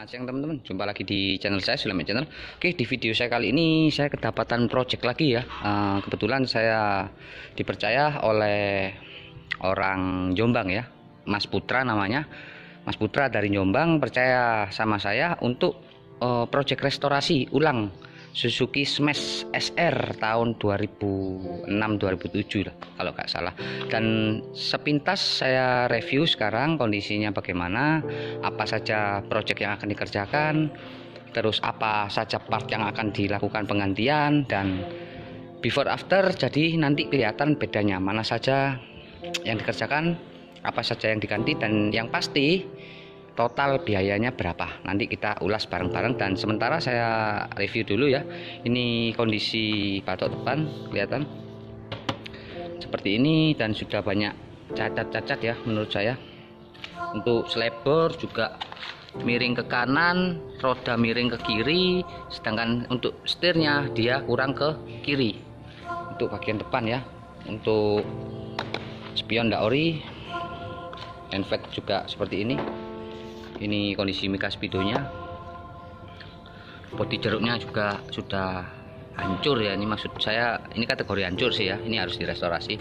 Selamat siang teman-teman, jumpa lagi di channel saya, Sulaiman Channel. Oke, di video saya kali ini saya kedapatan project lagi ya. Kebetulan saya dipercaya oleh orang Jombang ya, Mas Putra namanya. Mas Putra dari Jombang percaya sama saya untuk project restorasi ulang Suzuki Smash SR tahun 2006-2007 lah kalau nggak salah. Dan sepintas saya review sekarang kondisinya bagaimana, apa saja project yang akan dikerjakan, terus apa saja part yang akan dilakukan penggantian, dan before after. Jadi nanti kelihatan bedanya, mana saja yang dikerjakan, apa saja yang diganti, dan yang pasti total biayanya berapa. Nanti kita ulas bareng-bareng. Dan sementara saya review dulu ya. Ini kondisi batok depan, kelihatan seperti ini, dan sudah banyak cacat-cacat ya menurut saya. Untuk selebor juga miring ke kanan, roda miring ke kiri, sedangkan untuk setirnya dia kurang ke kiri. Untuk bagian depan ya, untuk spion ndak ori, handbrake juga seperti ini. Ini kondisi mika speedonya, bodi jeruknya juga sudah hancur ya. Ini maksud saya, ini kategori hancur sih ya, ini harus direstorasi.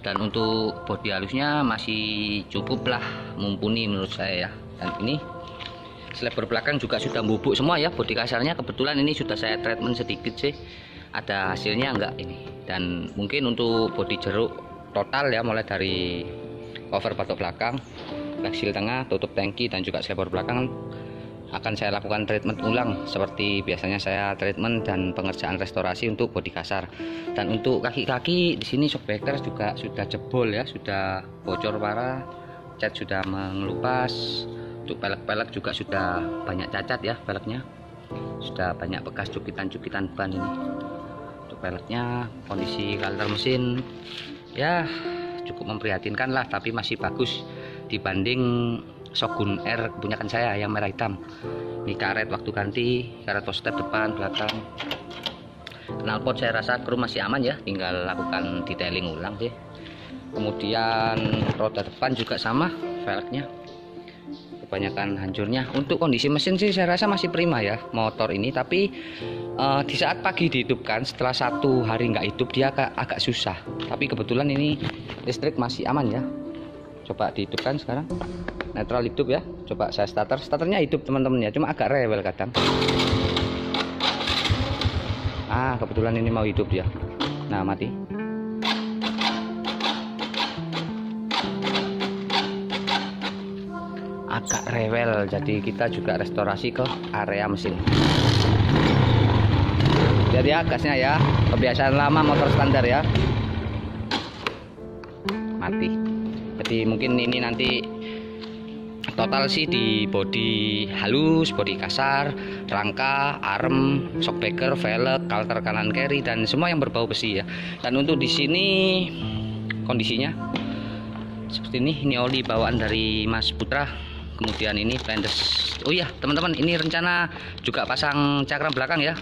Dan untuk bodi halusnya masih cukup lah, mumpuni menurut saya ya. Dan ini selebor belakang juga sudah bubuk semua ya, bodi kasarnya. Kebetulan ini sudah saya treatment sedikit sih, ada hasilnya enggak ini. Dan mungkin untuk bodi jeruk total ya, mulai dari cover batok belakang, seal tengah, tutup tangki, dan juga selebor belakang akan saya lakukan treatment ulang seperti biasanya saya treatment dan pengerjaan restorasi untuk bodi kasar. Dan untuk kaki-kaki di sini shockbreaker juga sudah jebol ya, sudah bocor parah, cat sudah mengelupas. Untuk pelek-pelek juga sudah banyak cacat ya, peleknya sudah banyak bekas cukitan-cukitan ban ini. Untuk peleknya kondisi kalter mesin ya cukup memprihatinkan lah, tapi masih bagus dibanding Shogun R kebanyakan saya yang merah hitam. Ini karet waktu ganti, karet post step depan belakang. Knalpot saya rasa kru masih aman ya, tinggal lakukan detailing ulang sih. Kemudian roda depan juga sama, velgnya kebanyakan hancurnya. Untuk kondisi mesin sih saya rasa masih prima ya motor ini, tapi di saat pagi dihidupkan, setelah 1 hari nggak hidup dia agak susah. Tapi kebetulan ini listrik masih aman ya. Coba dihidupkan sekarang, netral hidup ya. Coba saya starternya hidup teman-teman ya, cuma agak rewel kadang. Kebetulan ini mau hidup ya. Nah, mati. Agak rewel, jadi kita juga restorasi ke area mesin. Jadi ya gasnya ya, kebiasaan lama motor standar ya. Mati. Jadi mungkin ini nanti total sih di bodi halus, bodi kasar, rangka, arm, shockbreaker, velg, kalter kanan kiri, dan semua yang berbau besi ya. Dan untuk di sini kondisinya seperti ini. Ini oli bawaan dari Mas Putra. Kemudian ini blindes. Oh iya teman-teman, ini rencana juga pasang cakram belakang ya,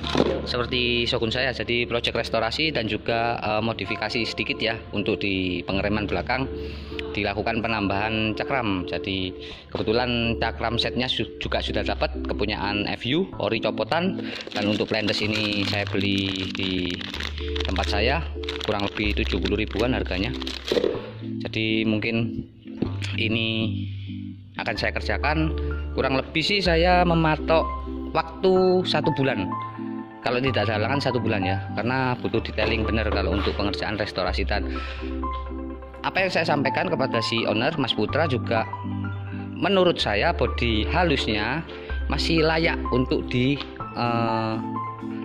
seperti Shogun saya. Jadi project restorasi dan juga modifikasi sedikit ya. Untuk di pengereman belakang dilakukan penambahan cakram. Jadi kebetulan cakram setnya juga sudah dapat, kepunyaan FU ori copotan. Dan untuk blindes ini saya beli di tempat saya, kurang lebih 70 ribuan harganya. Jadi mungkin ini akan saya kerjakan, kurang lebih sih saya mematok waktu 1 bulan. Kalau tidak ada halangan 1 bulan ya, karena butuh detailing benar kalau untuk pengerjaan restorasi. Dan apa yang saya sampaikan kepada si owner Mas Putra juga, menurut saya bodi halusnya masih layak untuk di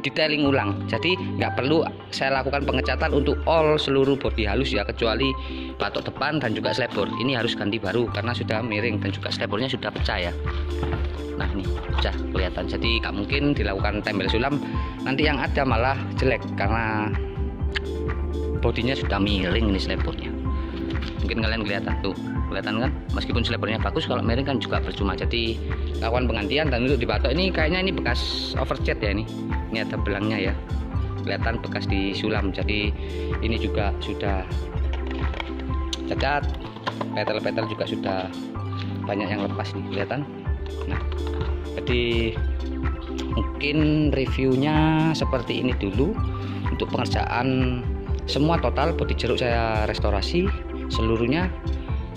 detailing ulang. Jadi nggak perlu saya lakukan pengecatan untuk seluruh bodi halus ya, kecuali batok depan dan juga selebor. Ini harus ganti baru karena sudah miring, dan juga selebornya sudah pecah ya. Nah ini pecah kelihatan, jadi nggak mungkin dilakukan tempel sulam. Nanti yang ada malah jelek karena bodinya sudah miring ini selebornya. Mungkin kalian kelihatan tuh, kelihatan kan, meskipun selebornya bagus, kalau miring kan juga percuma. Jadi lakukan penggantian. Dan untuk di batok ini kayaknya ini bekas overchat ya, ini ada belangnya ya, kelihatan bekas disulam. Jadi ini juga sudah cacat, petel-petel juga sudah banyak yang lepas nih, kelihatan Nah, jadi mungkin reviewnya seperti ini dulu. Untuk pengerjaan semua total bodi jeruk saya restorasi seluruhnya,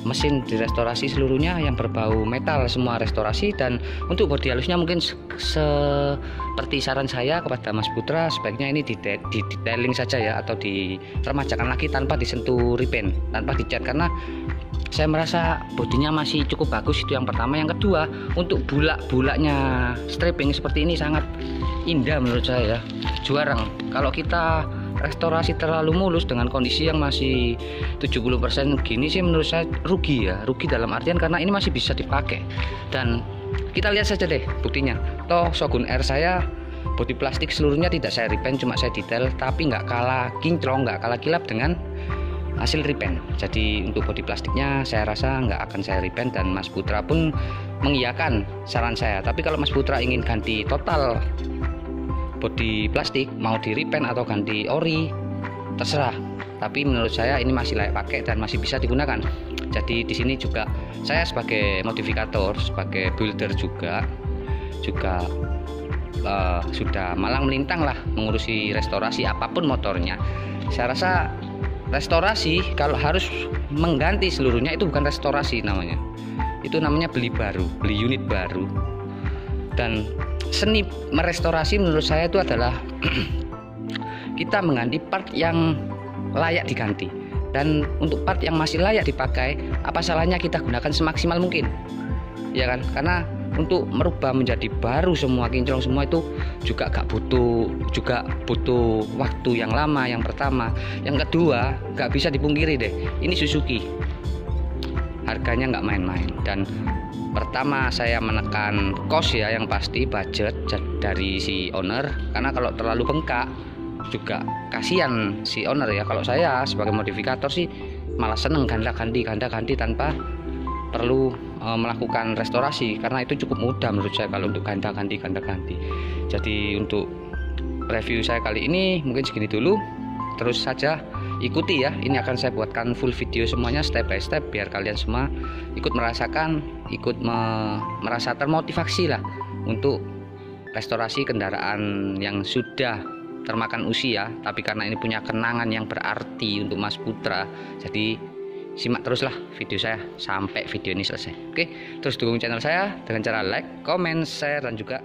mesin direstorasi seluruhnya, yang berbau metal semua restorasi. Dan untuk bodi halusnya mungkin seperti saran saya kepada Mas Putra, sebaiknya ini di detailing saja ya, atau diremajakan lagi tanpa disentuh repaint, tanpa dicat, karena saya merasa bodinya masih cukup bagus. Itu yang pertama. Yang kedua, untuk bulak-bulaknya striping seperti ini sangat indah menurut saya ya, juarang. Kalau kita restorasi terlalu mulus dengan kondisi yang masih 70% gini sih menurut saya rugi ya, rugi dalam artian karena ini masih bisa dipakai. Dan kita lihat saja deh buktinya, toh Shogun R saya bodi plastik seluruhnya tidak saya repaint, cuma saya detail, tapi nggak kalah kinclong, nggak kalah kilap dengan hasil repaint. Jadi untuk bodi plastiknya saya rasa nggak akan saya repaint, dan Mas Putra pun mengiyakan saran saya. Tapi kalau Mas Putra ingin ganti total bodi plastik, mau di repaint atau ganti ori, terserah. Tapi menurut saya ini masih layak pakai dan masih bisa digunakan. Jadi di sini juga saya sebagai modifikator, sebagai builder juga sudah malang melintang lah mengurusi restorasi apapun motornya. Saya rasa restorasi kalau harus mengganti seluruhnya itu bukan restorasi namanya, itu namanya beli baru, beli unit baru. Dan seni merestorasi menurut saya itu adalah kita mengganti part yang layak diganti, dan untuk part yang masih layak dipakai, apa salahnya kita gunakan semaksimal mungkin, ya kan? Karena untuk merubah menjadi baru semua, kinclong semua, itu juga butuh waktu yang lama. Yang pertama. Yang kedua, nggak bisa dipungkiri deh, ini Suzuki harganya nggak main-main. Dan pertama saya menekan cost ya, yang pasti budget dari si owner, karena kalau terlalu bengkak juga kasihan si owner ya. Kalau saya sebagai modifikator sih malah seneng ganti tanpa perlu melakukan restorasi, karena itu cukup mudah menurut saya kalau untuk ganti. Jadi untuk review saya kali ini mungkin segini dulu. Terus saja ikuti ya, ini akan saya buatkan full video semuanya step by step, biar kalian semua ikut merasakan, merasa termotivasi lah untuk restorasi kendaraan yang sudah termakan usia, tapi karena ini punya kenangan yang berarti untuk Mas Putra. Jadi simak teruslah video saya sampai video ini selesai. Oke, terus dukung channel saya dengan cara like, comment, share, dan juga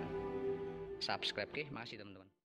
subscribe. Oke, makasih teman-teman.